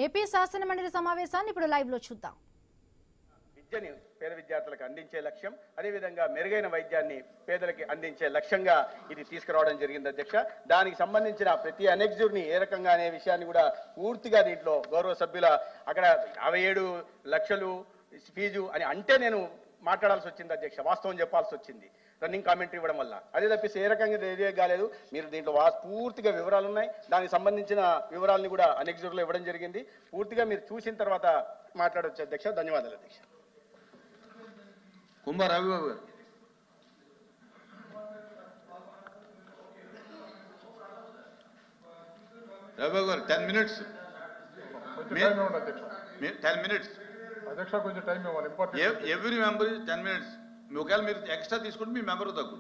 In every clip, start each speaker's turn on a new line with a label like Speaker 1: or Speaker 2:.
Speaker 1: AP శాసనమండలి సమావేశాన్ని ఇప్పుడు లైవ్ లో చూద్దాం.
Speaker 2: విద్యని పేద విద్యార్థులకు అందించే లక్ష్యం, అదేవిధంగా మెరుగైన వైద్యాన్ని పేదలకి అందించే లక్ష్యంగా ఇది తీసుకురావడం జరిగింది అధ్యక్ష. దానికి సంబంధించిన ప్రతి అనెక్స్ని ఏ రకంగా అనే విషయాన్ని కూడా పూర్తిగా దీంట్లో గౌరవ సభ్యుల అక్కడ 57 లక్షలు ఫీజు అని అంటే నేను మాట్లాడాల్సి వచ్చింది అధ్యక్ష, వాస్తవం చెప్పాల్సి వచ్చింది రన్నింగ్ కామెంటరీ ఇవ్వడం వల్ల. అదే తప్పిస్తే ఏ రకంగా రేడియో కాలేదు. మీరు దీంట్లో పూర్తిగా వివరాలు ఉన్నాయి, దానికి సంబంధించిన వివరాలని కూడా అనెక్స్లో ఇవ్వడం జరిగింది. పూర్తిగా మీరు చూసిన తర్వాత మాట్లాడవచ్చు అధ్యక్ష. ధన్యవాదాలు అధ్యక్ష.
Speaker 3: కుంభ రవిబాబు గారు. రవిబాబు గారు 10 minutes. 10 minutes.
Speaker 4: అధ్యక్ష కొంచెం టైం ఇవ్వాలి.
Speaker 3: Every member 10 minutes. ఒకవేళ మీరు ఎక్స్ట్రా తీసుకుంటే మీ మెంబర్ తగ్గు.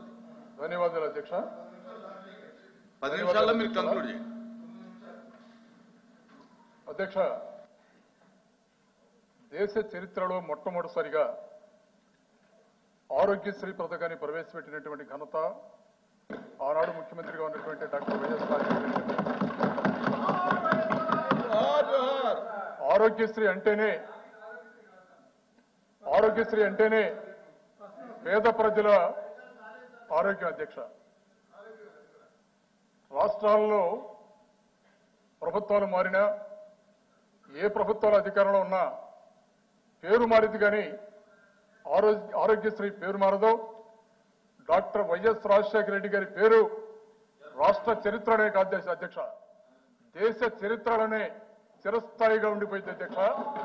Speaker 4: ధన్యవాదాలు అధ్యక్ష.
Speaker 3: 10 నిమిషాల్లో మీరు కంక్లూడ్ చేయండి.
Speaker 4: అధ్యక్ష, దేశ చరిత్రలో మొట్టమొదటిసారిగా ఆరోగ్యశ్రీ పథకాన్ని ప్రవేశపెట్టినటువంటి ఘనత ఆనాడు ముఖ్యమంత్రిగా ఉన్నటువంటి డాక్టర్ వైఎస్ రాజశేఖర రెడ్డి. ఆరోగ్యశ్రీ అంటేనే పేద ప్రజల ఆరోగ్యం అధ్యక్ష. రాష్ట్రాల్లో ప్రభుత్వాలు మారినా, ఏ ప్రభుత్వాలు అధికారంలో ఉన్నా పేరు మారింది కానీ ఆరోగ్యశ్రీ పేరు మారదు. డాక్టర్ వైఎస్ రాజశేఖర రెడ్డి గారి పేరు రాష్ట్ర చరిత్రనే కాదు అధ్యక్ష, దేశ చరిత్రలోనే చిరస్థాయిగా ఉండిపోయింది అధ్యక్ష.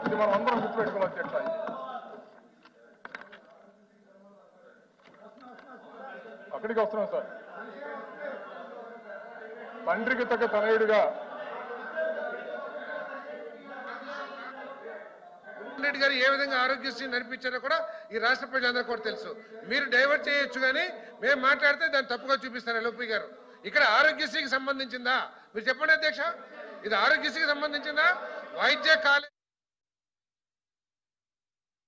Speaker 4: ఇది మనం అందరం గుర్తుపెట్టుకోవాలి అధ్యక్ష. అక్కడికి వస్తున్నాం సార్. తండ్రికి తగ్గ తనయుడిగా
Speaker 5: రెడ్డి గారు ఏ విధంగా ఆరోగ్యశ్రీ నడిపించారో కూడా ఈ రాష్ట్ర ప్రజలందరూ కూడా తెలుసు. మీరు డైవర్ట్ చేయొచ్చు కానీ మేము మాట్లాడితే దాన్ని తప్పుగా చూపిస్తారు ఎల్ఓపి గారు. ఇక్కడ ఆరోగ్యశ్రీకి సంబంధించిందా మీరు చెప్పండి అధ్యక్ష, ఇది ఆరోగ్యశ్రీకి సంబంధించిందా? వైద్య కాలేజ్